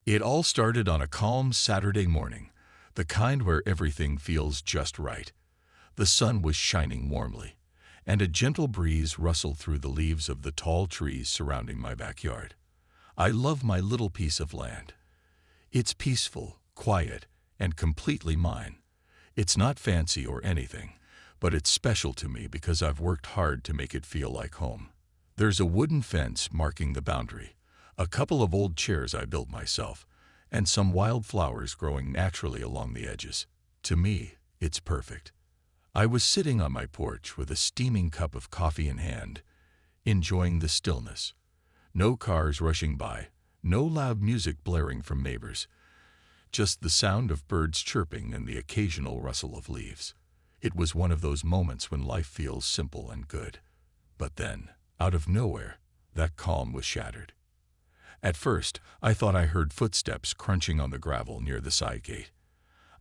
It all started on a calm Saturday morning, the kind where everything feels just right. The sun was shining warmly, and a gentle breeze rustled through the leaves of the tall trees surrounding my backyard. I love my little piece of land. It's peaceful, quiet, and completely mine. It's not fancy or anything, but it's special to me because I've worked hard to make it feel like home. There's a wooden fence marking the boundary, a couple of old chairs I built myself, and some wildflowers growing naturally along the edges. To me, it's perfect. I was sitting on my porch with a steaming cup of coffee in hand, enjoying the stillness. No cars rushing by, no loud music blaring from neighbors, just the sound of birds chirping and the occasional rustle of leaves. It was one of those moments when life feels simple and good. But then, out of nowhere, that calm was shattered. At first, I thought I heard footsteps crunching on the gravel near the side gate.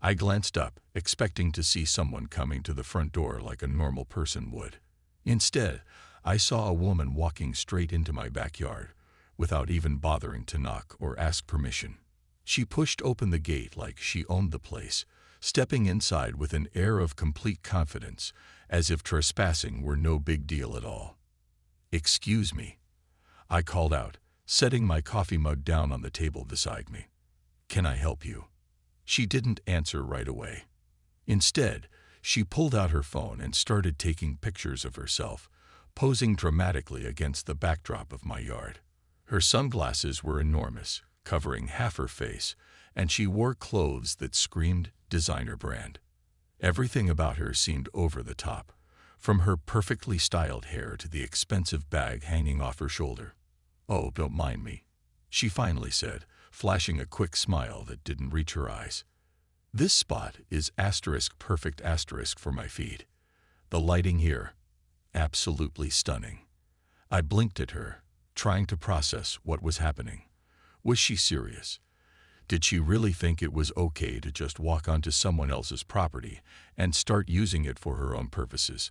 I glanced up, expecting to see someone coming to the front door like a normal person would. Instead, I saw a woman walking straight into my backyard, without even bothering to knock or ask permission. She pushed open the gate like she owned the place, stepping inside with an air of complete confidence, as if trespassing were no big deal at all. "Excuse me," I called out, setting my coffee mug down on the table beside me. "Can I help you?" She didn't answer right away. Instead, she pulled out her phone and started taking pictures of herself, posing dramatically against the backdrop of my yard. Her sunglasses were enormous, covering half her face, and she wore clothes that screamed designer brand. Everything about her seemed over the top, from her perfectly styled hair to the expensive bag hanging off her shoulder. "Oh, don't mind me," she finally said, flashing a quick smile that didn't reach her eyes. "This spot is *perfect* for my feed. The lighting here, absolutely stunning." I blinked at her, trying to process what was happening. Was she serious? Did she really think it was okay to just walk onto someone else's property and start using it for her own purposes?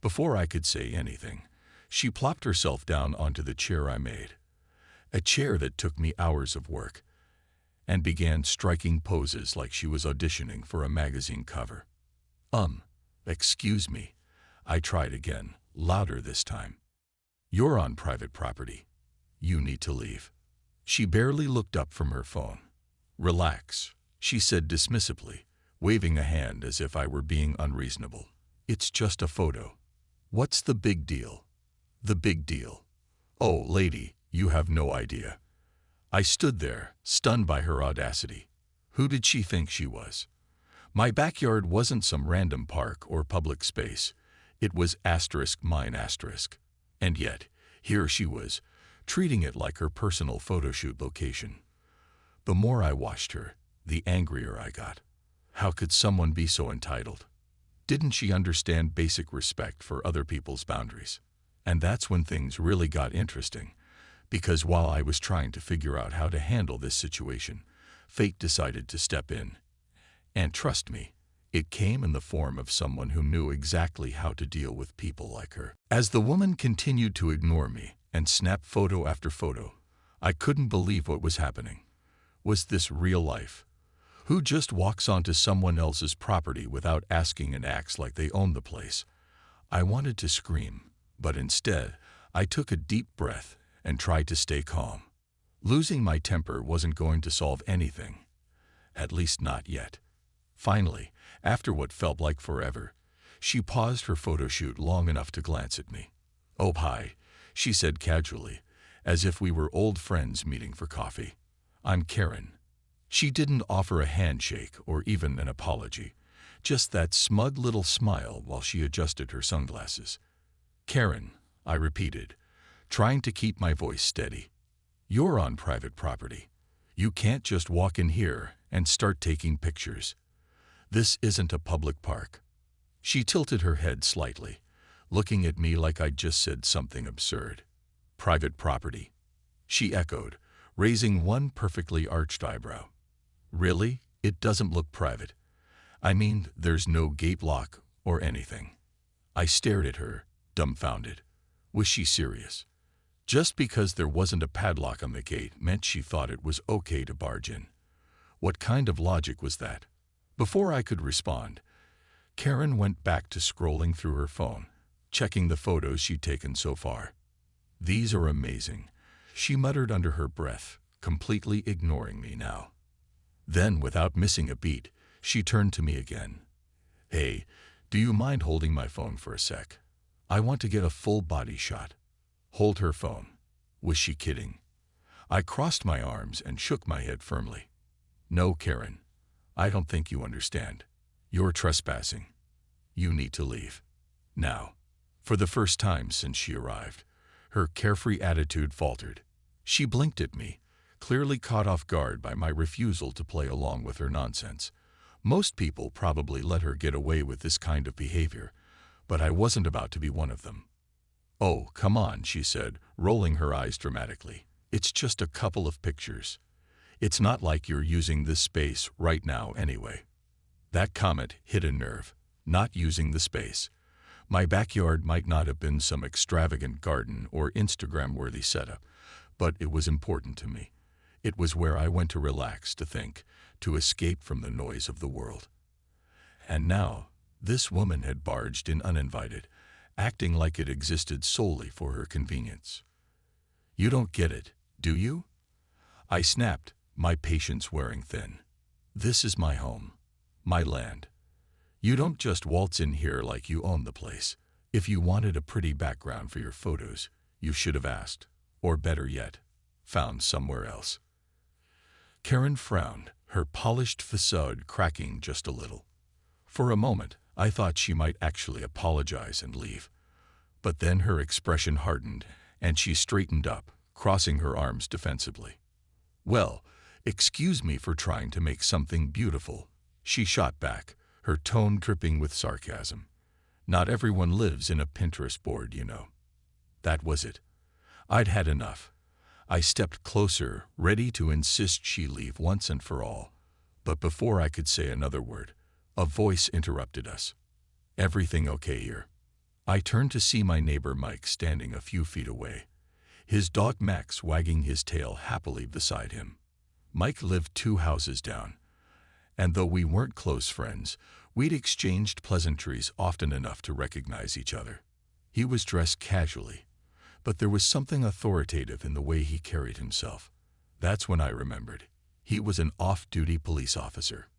Before I could say anything, she plopped herself down onto the chair I made, a chair that took me hours of work, and began striking poses like she was auditioning for a magazine cover. Excuse me," I tried again, louder this time. "You're on private property. You need to leave." She barely looked up from her phone. "Relax," she said dismissively, waving a hand as if I were being unreasonable. "It's just a photo. What's the big deal?" "The big deal? Oh, lady, you have no idea." I stood there, stunned by her audacity. Who did she think she was? My backyard wasn't some random park or public space. It was *mine*. And yet, here she was, treating it like her personal photoshoot location. The more I watched her, the angrier I got. How could someone be so entitled? Didn't she understand basic respect for other people's boundaries? And that's when things really got interesting, because while I was trying to figure out how to handle this situation, fate decided to step in. And trust me, it came in the form of someone who knew exactly how to deal with people like her. As the woman continued to ignore me and snap photo after photo, I couldn't believe what was happening. Was this real life? Who just walks onto someone else's property without asking and acts like they own the place? I wanted to scream, but instead, I took a deep breath and tried to stay calm. Losing my temper wasn't going to solve anything. At least not yet. Finally, after what felt like forever, she paused her photo shoot long enough to glance at me. "Oh, hi," she said casually, as if we were old friends meeting for coffee. "I'm Karen." She didn't offer a handshake or even an apology, just that smug little smile while she adjusted her sunglasses. "Karen," I repeated, trying to keep my voice steady. "You're on private property. You can't just walk in here and start taking pictures. This isn't a public park." She tilted her head slightly, looking at me like I'd just said something absurd. "Private property," she echoed, raising one perfectly arched eyebrow. "Really? It doesn't look private. I mean, there's no gate lock or anything." I stared at her, dumbfounded. Was she serious? Just because there wasn't a padlock on the gate meant she thought it was okay to barge in. What kind of logic was that? Before I could respond, Karen went back to scrolling through her phone, checking the photos she'd taken so far. "These are amazing," she muttered under her breath, completely ignoring me now. Then, without missing a beat, she turned to me again. "Hey, do you mind holding my phone for a sec? I want to get a full body shot." Hold her phone. Was she kidding? I crossed my arms and shook my head firmly. "No, Karen. I don't think you understand. You're trespassing. You need to leave. Now." For the first time since she arrived, her carefree attitude faltered. She blinked at me, clearly caught off guard by my refusal to play along with her nonsense. Most people probably let her get away with this kind of behavior, but I wasn't about to be one of them. "Oh, come on," she said, rolling her eyes dramatically. "It's just a couple of pictures. It's not like you're using this space right now anyway." That comment hit a nerve. Not using the space. My backyard might not have been some extravagant garden or Instagram-worthy setup, but it was important to me. It was where I went to relax, to think, to escape from the noise of the world. And now, this woman had barged in uninvited, acting like it existed solely for her convenience. "You don't get it, do you?" I snapped, my patience wearing thin. "This is my home. My land. You don't just waltz in here like you own the place. If you wanted a pretty background for your photos, you should have asked, or better yet, found somewhere else." Karen frowned, her polished facade cracking just a little. For a moment, I thought she might actually apologize and leave. But then her expression hardened, and she straightened up, crossing her arms defensively. "Well, excuse me for trying to make something beautiful," she shot back, her tone dripping with sarcasm. "Not everyone lives in a Pinterest board, you know." That was it. I'd had enough. I stepped closer, ready to insist she leave once and for all. But before I could say another word, a voice interrupted us. "Everything okay here?" I turned to see my neighbor Mike standing a few feet away, his dog Max wagging his tail happily beside him. Mike lived 2 houses down, and though we weren't close friends, we'd exchanged pleasantries often enough to recognize each other. He was dressed casually, but there was something authoritative in the way he carried himself. That's when I remembered. He was an off-duty police officer.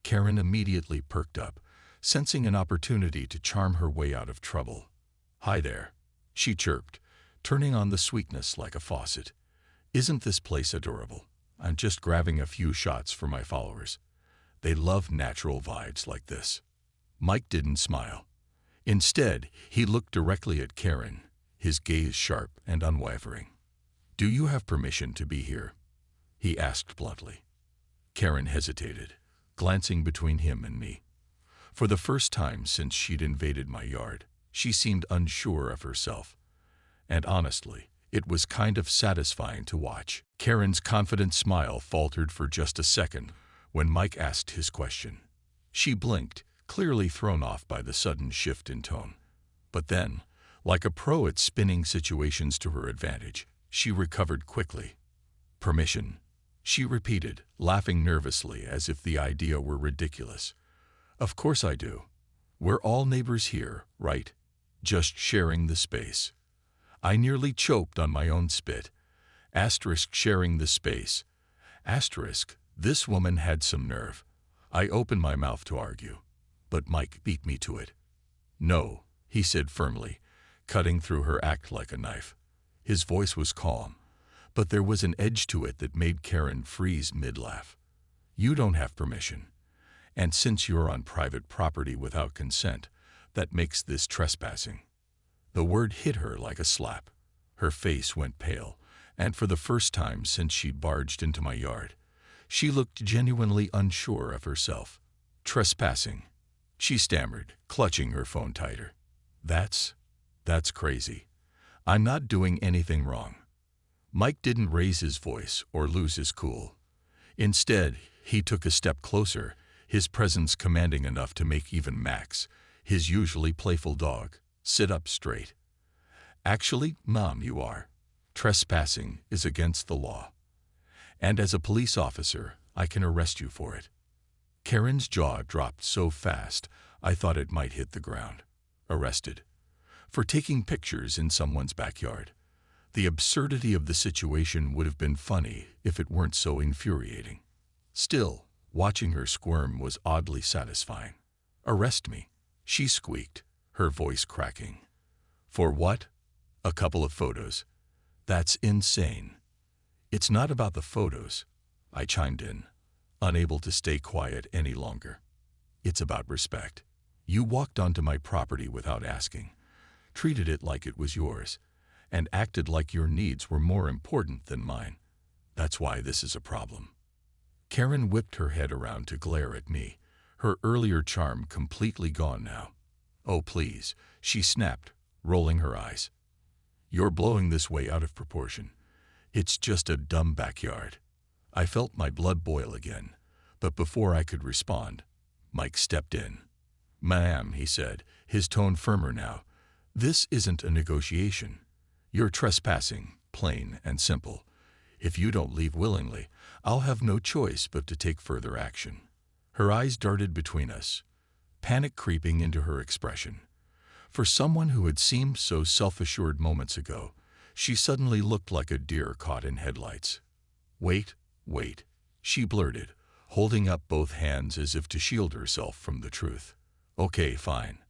Karen immediately perked up, sensing an opportunity to charm her way out of trouble. "Hi there," she chirped, turning on the sweetness like a faucet. "Isn't this place adorable? I'm just grabbing a few shots for my followers. They love natural vibes like this." Mike didn't smile. Instead, he looked directly at Karen, his gaze sharp and unwavering. "Do you have permission to be here?" he asked bluntly. Karen hesitated, glancing between him and me. For the first time since she'd invaded my yard, she seemed unsure of herself. And honestly, it was kind of satisfying to watch. Karen's confident smile faltered for just a second when Mike asked his question. She blinked, clearly thrown off by the sudden shift in tone. But then, like a pro at spinning situations to her advantage, she recovered quickly. "Permission," she repeated, laughing nervously as if the idea were ridiculous. "Of course I do. We're all neighbors here, right? Just sharing the space." I nearly choked on my own spit. Asterisk sharing the space. Asterisk, this woman had some nerve. I opened my mouth to argue, but Mike beat me to it. "No," he said firmly, cutting through her act like a knife. His voice was calm, but there was an edge to it that made Karen freeze mid-laugh. "You don't have permission. And since you're on private property without consent, that makes this trespassing." The word hit her like a slap. Her face went pale, and for the first time since she'd barged into my yard, she looked genuinely unsure of herself. "Trespassing," she stammered, clutching her phone tighter. That's crazy. I'm not doing anything wrong." Mike didn't raise his voice or lose his cool. Instead, he took a step closer, his presence commanding enough to make even Max, his usually playful dog, sit up straight. "Actually, Mom, you are. Trespassing is against the law. And as a police officer, I can arrest you for it." Karen's jaw dropped so fast, I thought it might hit the ground. Arrested? For taking pictures in someone's backyard. The absurdity of the situation would have been funny if it weren't so infuriating. Still, watching her squirm was oddly satisfying. "Arrest me," she squeaked, her voice cracking. "For what? A couple of photos. That's insane." "It's not about the photos," I chimed in, unable to stay quiet any longer. "It's about respect. You walked onto my property without asking, treated it like it was yours, and acted like your needs were more important than mine. That's why this is a problem." Karen whipped her head around to glare at me, her earlier charm completely gone now. "Oh, please," she snapped, rolling her eyes. "You're blowing this way out of proportion. It's just a dumb backyard." I felt my blood boil again, but before I could respond, Mike stepped in. "Ma'am," he said, his tone firmer now, "this isn't a negotiation. You're trespassing, plain and simple. If you don't leave willingly, I'll have no choice but to take further action." Her eyes darted between us, panic creeping into her expression. For someone who had seemed so self-assured moments ago, she suddenly looked like a deer caught in headlights. Wait," she blurted, holding up both hands as if to shield herself from the truth. "Okay, fine.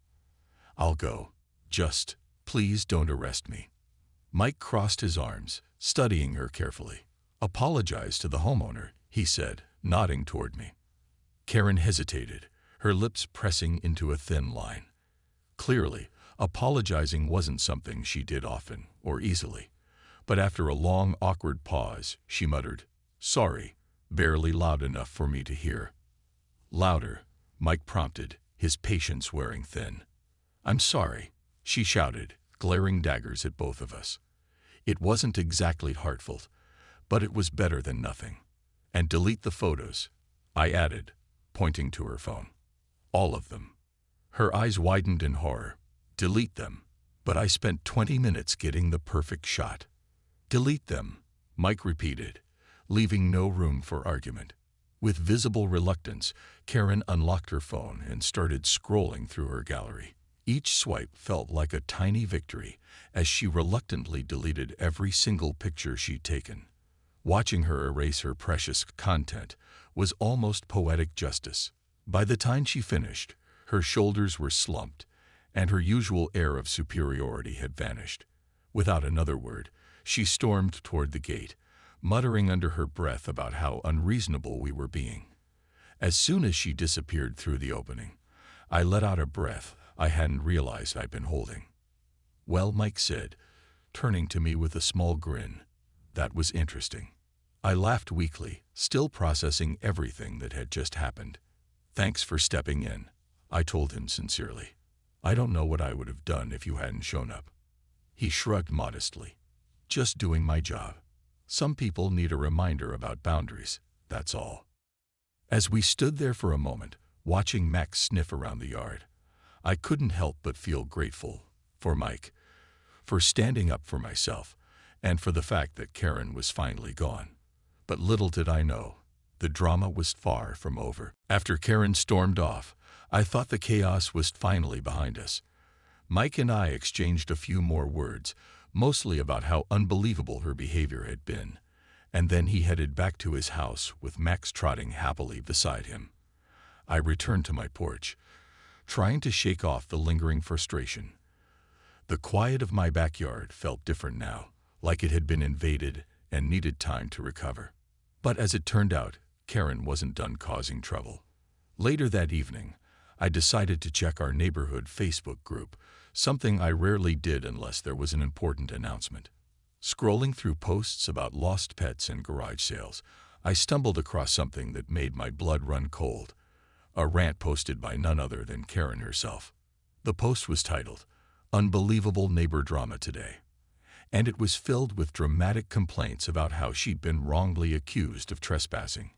I'll go. Just, please don't arrest me." Mike crossed his arms, studying her carefully. "Apologize to the homeowner," he said, nodding toward me. Karen hesitated, her lips pressing into a thin line. Clearly, apologizing wasn't something she did often or easily. But after a long, awkward pause, she muttered, "Sorry," barely loud enough for me to hear. "Louder," Mike prompted, his patience wearing thin. "I'm sorry," she shouted, glaring daggers at both of us. It wasn't exactly heartfelt, but it was better than nothing. "And delete the photos," I added, pointing to her phone. "All of them." Her eyes widened in horror. "Delete them." "But I spent 20 minutes getting the perfect shot." "Delete them," Mike repeated, leaving no room for argument. With visible reluctance, Karen unlocked her phone and started scrolling through her gallery. Each swipe felt like a tiny victory as she reluctantly deleted every single picture she'd taken. Watching her erase her precious content was almost poetic justice. By the time she finished, her shoulders were slumped, and her usual air of superiority had vanished. Without another word, she stormed toward the gate, muttering under her breath about how unreasonable we were being. As soon as she disappeared through the opening, I let out a breath I hadn't realized I'd been holding. "Well," Mike said, turning to me with a small grin, "that was interesting." I laughed weakly, still processing everything that had just happened. "Thanks for stepping in," I told him sincerely. "I don't know what I would have done if you hadn't shown up." He shrugged modestly. "Just doing my job. Some people need a reminder about boundaries, that's all." As we stood there for a moment, watching Max sniff around the yard, I couldn't help but feel grateful for Mike, for standing up for myself, and for the fact that Karen was finally gone. But little did I know, the drama was far from over. After Karen stormed off, I thought the chaos was finally behind us. Mike and I exchanged a few more words, mostly about how unbelievable her behavior had been, and then he headed back to his house with Max trotting happily beside him. I returned to my porch, trying to shake off the lingering frustration. The quiet of my backyard felt different now, like it had been invaded and needed time to recover. But as it turned out, Karen wasn't done causing trouble. Later that evening, I decided to check our neighborhood Facebook group, something I rarely did unless there was an important announcement. Scrolling through posts about lost pets and garage sales, I stumbled across something that made my blood run cold. A rant posted by none other than Karen herself. The post was titled, "Unbelievable Neighbor Drama Today," and it was filled with dramatic complaints about how she'd been wrongly accused of trespassing.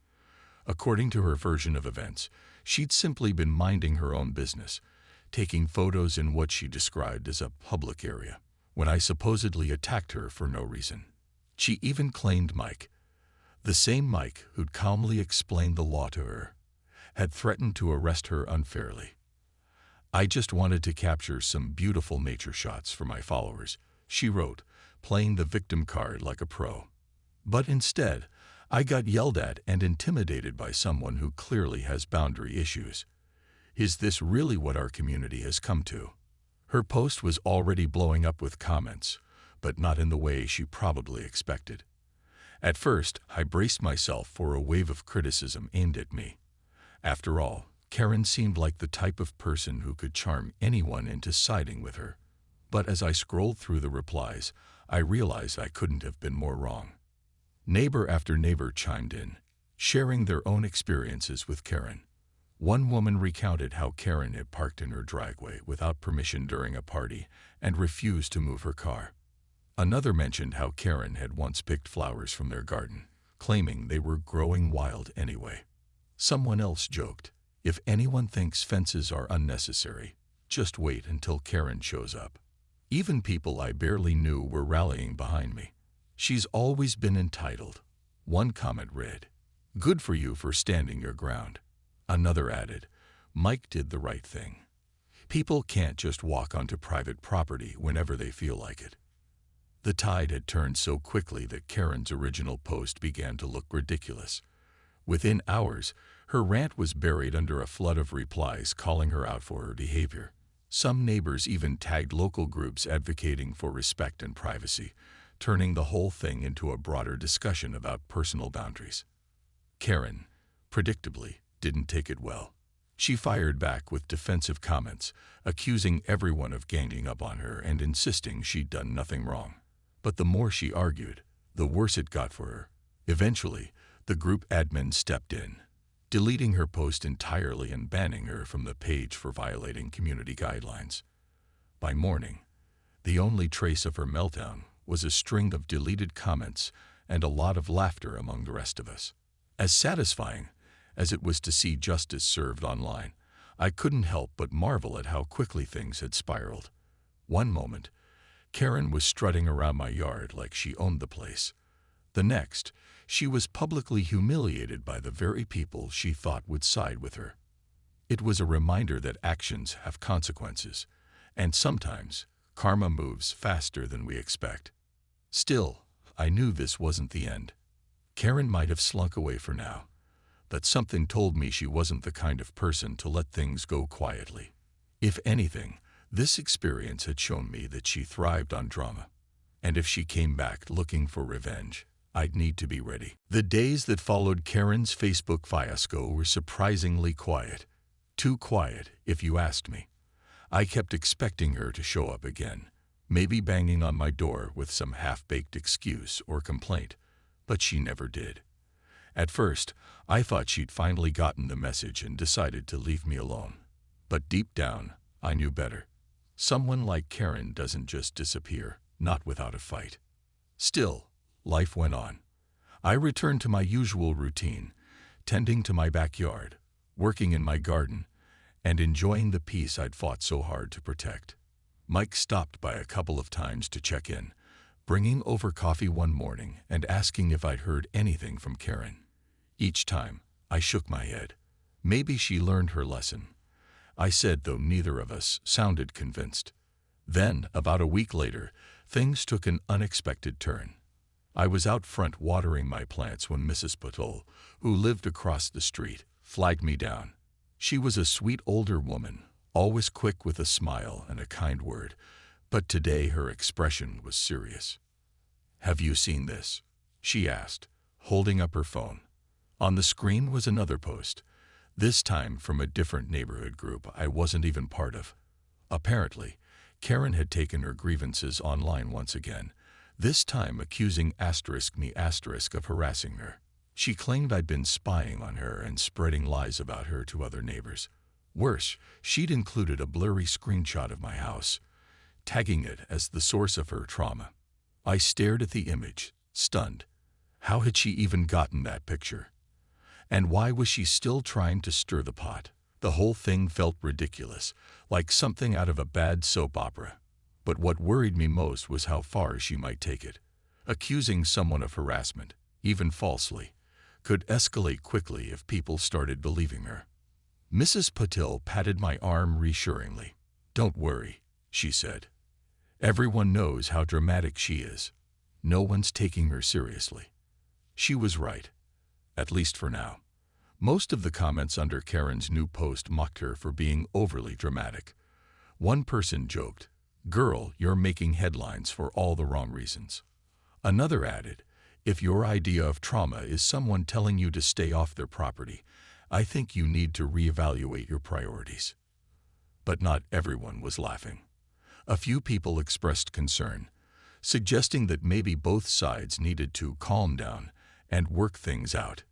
According to her version of events, she'd simply been minding her own business, taking photos in what she described as a public area, when I supposedly attacked her for no reason. She even claimed Mike, the same Mike who'd calmly explained the law to her, had threatened to arrest her unfairly. "I just wanted to capture some beautiful nature shots for my followers," she wrote, playing the victim card like a pro. "But instead, I got yelled at and intimidated by someone who clearly has boundary issues. Is this really what our community has come to?" Her post was already blowing up with comments, but not in the way she probably expected. At first, I braced myself for a wave of criticism aimed at me. After all, Karen seemed like the type of person who could charm anyone into siding with her. But as I scrolled through the replies, I realized I couldn't have been more wrong. Neighbor after neighbor chimed in, sharing their own experiences with Karen. One woman recounted how Karen had parked in her driveway without permission during a party and refused to move her car. Another mentioned how Karen had once picked flowers from their garden, claiming they were growing wild anyway. Someone else joked, "If anyone thinks fences are unnecessary, just wait until Karen shows up." Even people I barely knew were rallying behind me. "She's always been entitled." One comment read, "Good for you for standing your ground." Another added, "Mike did the right thing. People can't just walk onto private property whenever they feel like it." The tide had turned so quickly that Karen's original post began to look ridiculous. Within hours, her rant was buried under a flood of replies calling her out for her behavior. Some neighbors even tagged local groups advocating for respect and privacy, turning the whole thing into a broader discussion about personal boundaries. Karen, predictably, didn't take it well. She fired back with defensive comments, accusing everyone of ganging up on her and insisting she'd done nothing wrong. But the more she argued, the worse it got for her. Eventually, the group admin stepped in, deleting her post entirely and banning her from the page for violating community guidelines. By morning, the only trace of her meltdown was a string of deleted comments and a lot of laughter among the rest of us. As satisfying as it was to see justice served online, I couldn't help but marvel at how quickly things had spiraled. One moment, Karen was strutting around my yard like she owned the place. The next, she was publicly humiliated by the very people she thought would side with her. It was a reminder that actions have consequences, and sometimes karma moves faster than we expect. Still, I knew this wasn't the end. Karen might have slunk away for now, but something told me she wasn't the kind of person to let things go quietly. If anything, this experience had shown me that she thrived on drama, and if she came back looking for revenge, I'd need to be ready. The days that followed Karen's Facebook fiasco were surprisingly quiet. Too quiet, if you asked me. I kept expecting her to show up again, maybe banging on my door with some half-baked excuse or complaint, but she never did. At first, I thought she'd finally gotten the message and decided to leave me alone. But deep down, I knew better. Someone like Karen doesn't just disappear, not without a fight. Still, life went on. I returned to my usual routine, tending to my backyard, working in my garden, and enjoying the peace I'd fought so hard to protect. Mike stopped by a couple of times to check in, bringing over coffee one morning and asking if I'd heard anything from Karen. Each time, I shook my head. Maybe she learned her lesson, I said, though neither of us sounded convinced. Then, about a week later, things took an unexpected turn. I was out front watering my plants when Mrs. Patel, who lived across the street, flagged me down. She was a sweet older woman, always quick with a smile and a kind word, but today her expression was serious. "Have you seen this?" she asked, holding up her phone. On the screen was another post, this time from a different neighborhood group I wasn't even part of. Apparently, Karen had taken her grievances online once again, this time accusing me of harassing her. She claimed I'd been spying on her and spreading lies about her to other neighbors. Worse, she'd included a blurry screenshot of my house, tagging it as the source of her trauma. I stared at the image, stunned. How had she even gotten that picture? And why was she still trying to stir the pot? The whole thing felt ridiculous, like something out of a bad soap opera. But what worried me most was how far she might take it. Accusing someone of harassment, even falsely, could escalate quickly if people started believing her. Mrs. Patil patted my arm reassuringly. "Don't worry," she said. "Everyone knows how dramatic she is. No one's taking her seriously." She was right, at least for now. Most of the comments under Karen's new post mocked her for being overly dramatic. One person joked, "Girl, you're making headlines for all the wrong reasons." Another added, "If your idea of trauma is someone telling you to stay off their property, I think you need to reevaluate your priorities." But not everyone was laughing. A few people expressed concern, suggesting that maybe both sides needed to calm down and work things out.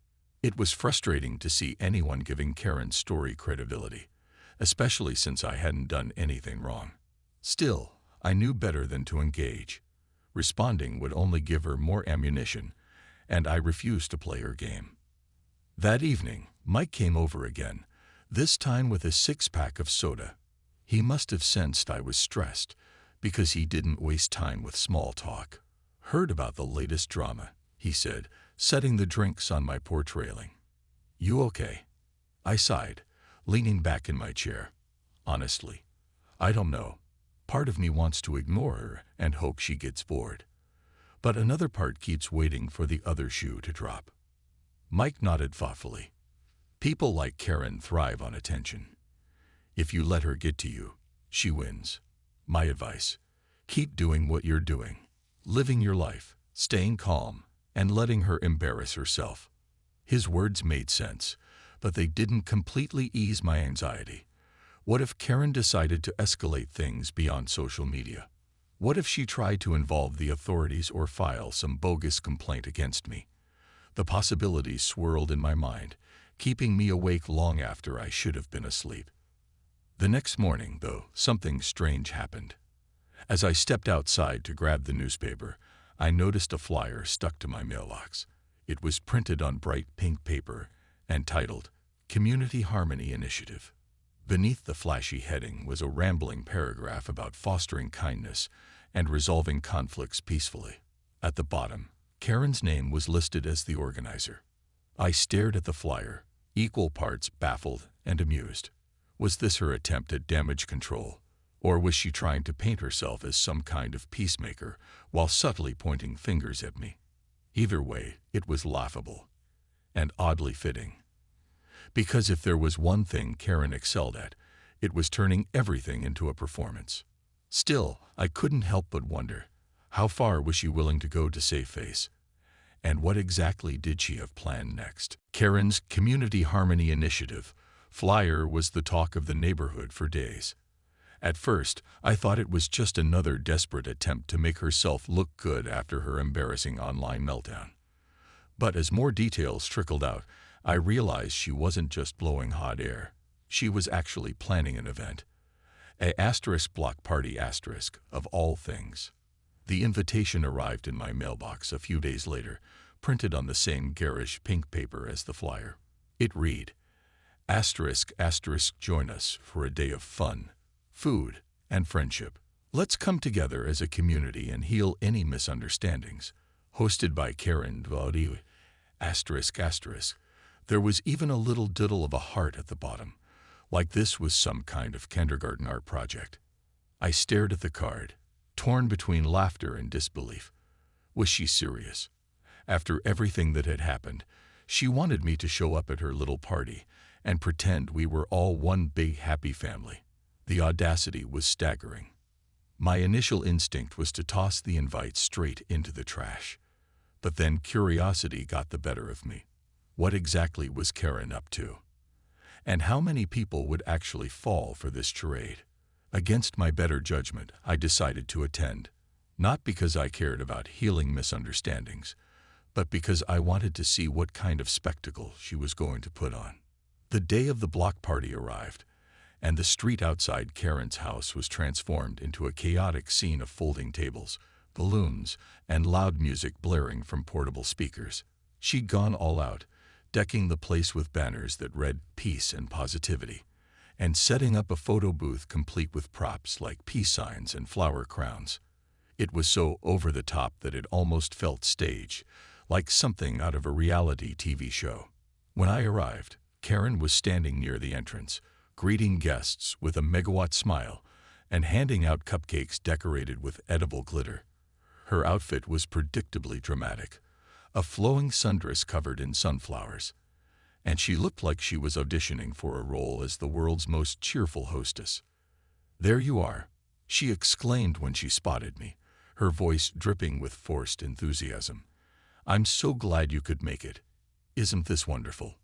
It was frustrating to see anyone giving Karen's story credibility, especially since I hadn't done anything wrong. Still, I knew better than to engage. Responding would only give her more ammunition, and I refused to play her game. That evening, Mike came over again, this time with a six-pack of soda. He must have sensed I was stressed, because he didn't waste time with small talk. "Heard about the latest drama," he said, setting the drinks on my porch railing. "You okay?" I sighed, leaning back in my chair. "Honestly, I don't know. Part of me wants to ignore her and hope she gets bored. But another part keeps waiting for the other shoe to drop." Mike nodded thoughtfully. "People like Karen thrive on attention. If you let her get to you, she wins. My advice: keep doing what you're doing, living your life, staying calm, and letting her embarrass herself." His words made sense, but they didn't completely ease my anxiety. What if Karen decided to escalate things beyond social media? What if she tried to involve the authorities or file some bogus complaint against me? The possibilities swirled in my mind, keeping me awake long after I should have been asleep. The next morning, though, something strange happened. As I stepped outside to grab the newspaper, I noticed a flyer stuck to my mailbox. It was printed on bright pink paper and titled, "Community Harmony Initiative." Beneath the flashy heading was a rambling paragraph about fostering kindness and resolving conflicts peacefully. At the bottom, Karen's name was listed as the organizer. I stared at the flyer, equal parts baffled and amused. Was this her attempt at damage control, or was she trying to paint herself as some kind of peacemaker while subtly pointing fingers at me? Either way, it was laughable and oddly fitting. Because if there was one thing Karen excelled at, it was turning everything into a performance. Still, I couldn't help but wonder, how far was she willing to go to save face? And what exactly did she have planned next? Karen's Community Harmony Initiative flyer was the talk of the neighborhood for days. At first, I thought it was just another desperate attempt to make herself look good after her embarrassing online meltdown. But as more details trickled out, I realized she wasn't just blowing hot air. She was actually planning an event. A * block party * of all things. The invitation arrived in my mailbox a few days later, printed on the same garish pink paper as the flyer. It read, ***, join us for a day of fun, food, and friendship. Let's come together as a community and heal any misunderstandings. Hosted by Karen Vladi, ***. There was even a little diddle of a heart at the bottom, like this was some kind of kindergarten art project. I stared at the card, torn between laughter and disbelief. Was she serious? After everything that had happened, she wanted me to show up at her little party and pretend we were all one big happy family. The audacity was staggering. My initial instinct was to toss the invite straight into the trash. But then curiosity got the better of me. What exactly was Karen up to? And how many people would actually fall for this charade? Against my better judgment, I decided to attend, not because I cared about healing misunderstandings, but because I wanted to see what kind of spectacle she was going to put on. The day of the block party arrived, and the street outside Karen's house was transformed into a chaotic scene of folding tables, balloons, and loud music blaring from portable speakers. She'd gone all out, decking the place with banners that read peace and positivity, and setting up a photo booth complete with props like peace signs and flower crowns. It was so over the top that it almost felt staged, like something out of a reality TV show. When I arrived, Karen was standing near the entrance, greeting guests with a megawatt smile and handing out cupcakes decorated with edible glitter. Her outfit was predictably dramatic, a flowing sundress covered in sunflowers, and she looked like she was auditioning for a role as the world's most cheerful hostess. "There you are," she exclaimed when she spotted me, her voice dripping with forced enthusiasm. "I'm so glad you could make it. Isn't this wonderful?"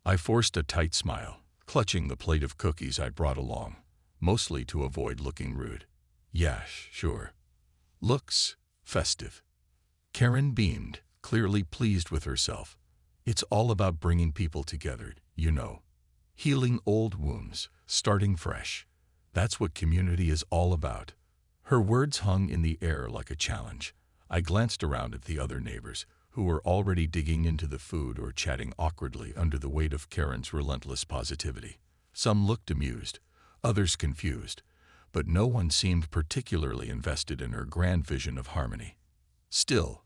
I forced a tight smile, clutching the plate of cookies I brought along, mostly to avoid looking rude. "Yeah, sure. Looks festive." Karen beamed, clearly pleased with herself. "It's all about bringing people together, you know. Healing old wounds, starting fresh. That's what community is all about." Her words hung in the air like a challenge. I glanced around at the other neighbors, who were already digging into the food or chatting awkwardly under the weight of Karen's relentless positivity. Some looked amused, others confused, but no one seemed particularly invested in her grand vision of harmony. Still,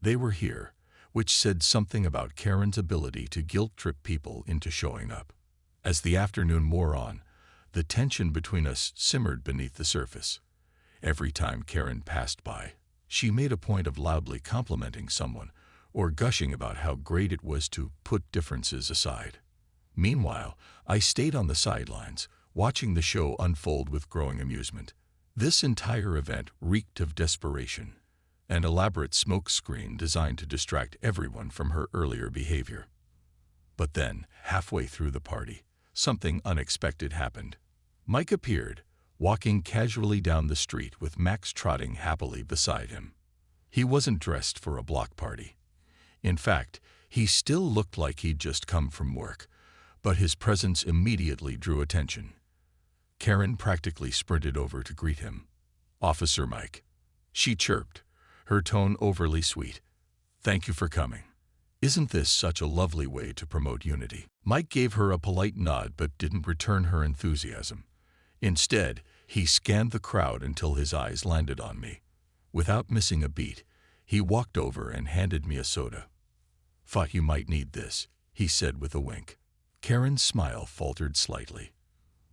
they were here, which said something about Karen's ability to guilt-trip people into showing up. As the afternoon wore on, the tension between us simmered beneath the surface. Every time Karen passed by, she made a point of loudly complimenting someone or gushing about how great it was to put differences aside. Meanwhile, I stayed on the sidelines, watching the show unfold with growing amusement. This entire event reeked of desperation, an elaborate smokescreen designed to distract everyone from her earlier behavior. But then, halfway through the party, something unexpected happened. Mike appeared, walking casually down the street with Max trotting happily beside him. He wasn't dressed for a block party. In fact, he still looked like he'd just come from work, but his presence immediately drew attention. Karen practically sprinted over to greet him. "Officer Mike," she chirped, her tone overly sweet. "Thank you for coming. Isn't this such a lovely way to promote unity?" Mike gave her a polite nod but didn't return her enthusiasm. Instead, he scanned the crowd until his eyes landed on me. Without missing a beat, he walked over and handed me a soda. "Thought you might need this," he said with a wink. Karen's smile faltered slightly,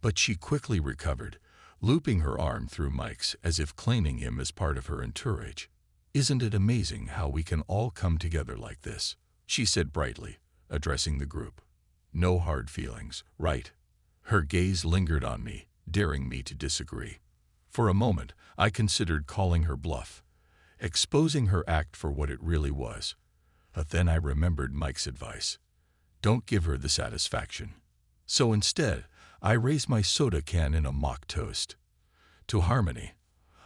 but she quickly recovered, looping her arm through Mike's as if claiming him as part of her entourage. "Isn't it amazing how we can all come together like this?" she said brightly, addressing the group. "No hard feelings, right?" Her gaze lingered on me, daring me to disagree. For a moment, I considered calling her bluff, exposing her act for what it really was. But then I remembered Mike's advice. Don't give her the satisfaction. So instead, I raised my soda can in a mock toast. "To harmony,"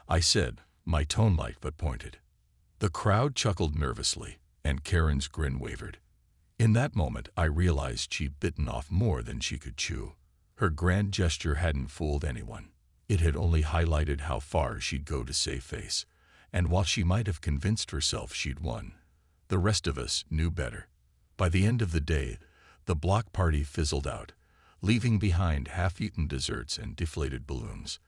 I said, my tone light but pointed. The crowd chuckled nervously, and Karen's grin wavered. In that moment, I realized she'd bitten off more than she could chew. Her grand gesture hadn't fooled anyone. It had only highlighted how far she'd go to save face. And while she might have convinced herself she'd won, the rest of us knew better. By the end of the day, the block party fizzled out, leaving behind half-eaten desserts and deflated balloons.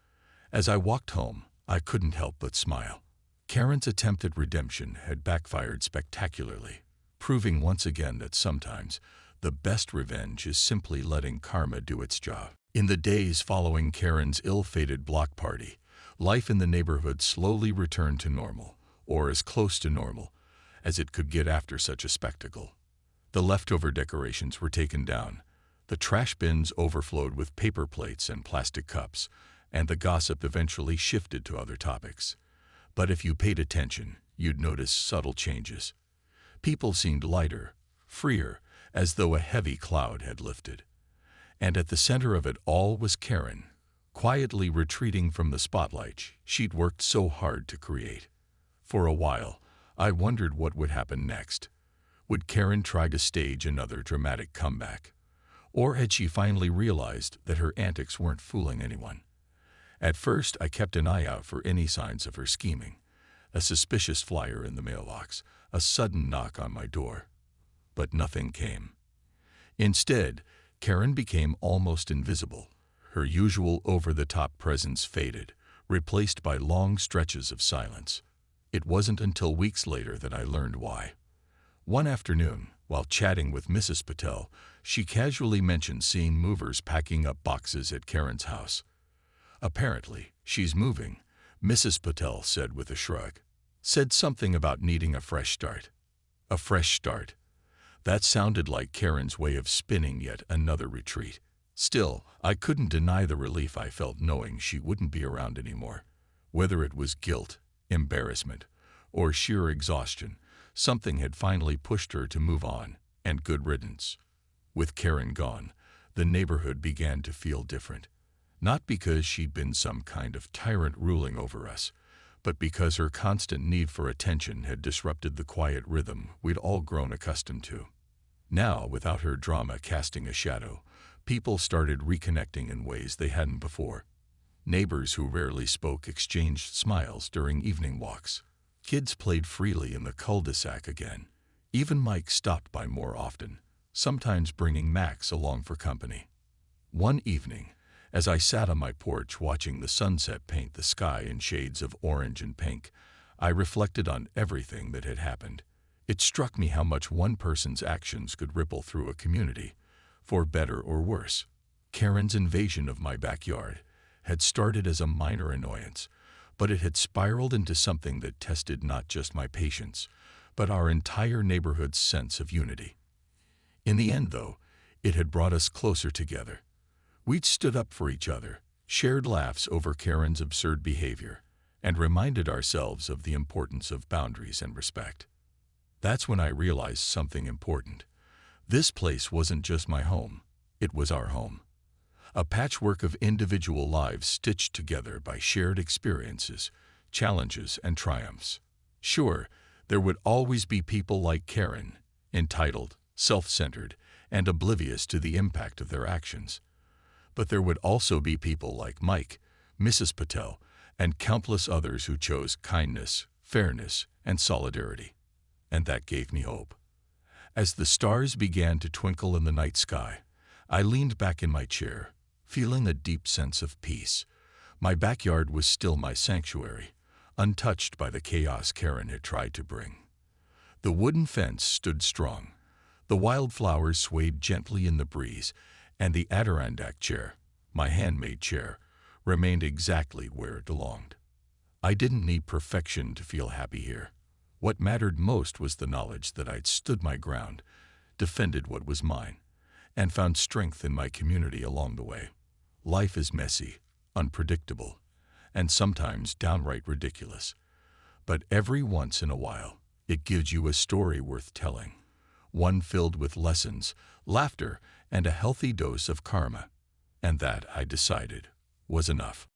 As I walked home, I couldn't help but smile. Karen's attempt at redemption had backfired spectacularly, proving once again that sometimes the best revenge is simply letting karma do its job. In the days following Karen's ill-fated block party, life in the neighborhood slowly returned to normal, or as close to normal as it could get after such a spectacle. The leftover decorations were taken down, the trash bins overflowed with paper plates and plastic cups, and the gossip eventually shifted to other topics. But if you paid attention, you'd notice subtle changes. People seemed lighter, freer, as though a heavy cloud had lifted. And at the center of it all was Karen, quietly retreating from the spotlight she'd worked so hard to create. For a while, I wondered what would happen next. Would Karen try to stage another dramatic comeback? Or had she finally realized that her antics weren't fooling anyone? At first, I kept an eye out for any signs of her scheming. A suspicious flyer in the mailbox, a sudden knock on my door. But nothing came. Instead, Karen became almost invisible. Her usual over-the-top presence faded, replaced by long stretches of silence. It wasn't until weeks later that I learned why. One afternoon, while chatting with Mrs. Patel, she casually mentioned seeing movers packing up boxes at Karen's house. "Apparently, she's moving," Mrs. Patel said with a shrug. Said something about needing a fresh start. A fresh start. That sounded like Karen's way of spinning yet another retreat. Still, I couldn't deny the relief I felt knowing she wouldn't be around anymore. Whether it was guilt, embarrassment, or sheer exhaustion, something had finally pushed her to move on, and good riddance. With Karen gone, the neighborhood began to feel different. Not because she'd been some kind of tyrant ruling over us, but because her constant need for attention had disrupted the quiet rhythm we'd all grown accustomed to. Now, without her drama casting a shadow, people started reconnecting in ways they hadn't before. Neighbors who rarely spoke exchanged smiles during evening walks. Kids played freely in the cul-de-sac again. Even Mike stopped by more often, sometimes bringing Max along for company. One evening, as I sat on my porch watching the sunset paint the sky in shades of orange and pink, I reflected on everything that had happened. It struck me how much one person's actions could ripple through a community, for better or worse. Karen's invasion of my backyard had started as a minor annoyance, but it had spiraled into something that tested not just my patience, but our entire neighborhood's sense of unity. In the end, though, it had brought us closer together. We'd stood up for each other, shared laughs over Karen's absurd behavior, and reminded ourselves of the importance of boundaries and respect. That's when I realized something important. This place wasn't just my home, it was our home. A patchwork of individual lives stitched together by shared experiences, challenges, and triumphs. Sure, there would always be people like Karen, entitled, self-centered, and oblivious to the impact of their actions. But there would also be people like Mike, Mrs. Patel, and countless others who chose kindness, fairness, and solidarity. And that gave me hope. As the stars began to twinkle in the night sky, I leaned back in my chair, feeling a deep sense of peace. My backyard was still my sanctuary, untouched by the chaos Karen had tried to bring. The wooden fence stood strong. The wildflowers swayed gently in the breeze, and the Adirondack chair, my handmade chair, remained exactly where it belonged. I didn't need perfection to feel happy here. What mattered most was the knowledge that I'd stood my ground, defended what was mine, and found strength in my community along the way. Life is messy, unpredictable, and sometimes downright ridiculous. But every once in a while, it gives you a story worth telling, one filled with lessons, laughter, and a healthy dose of karma. And that, I decided, was enough.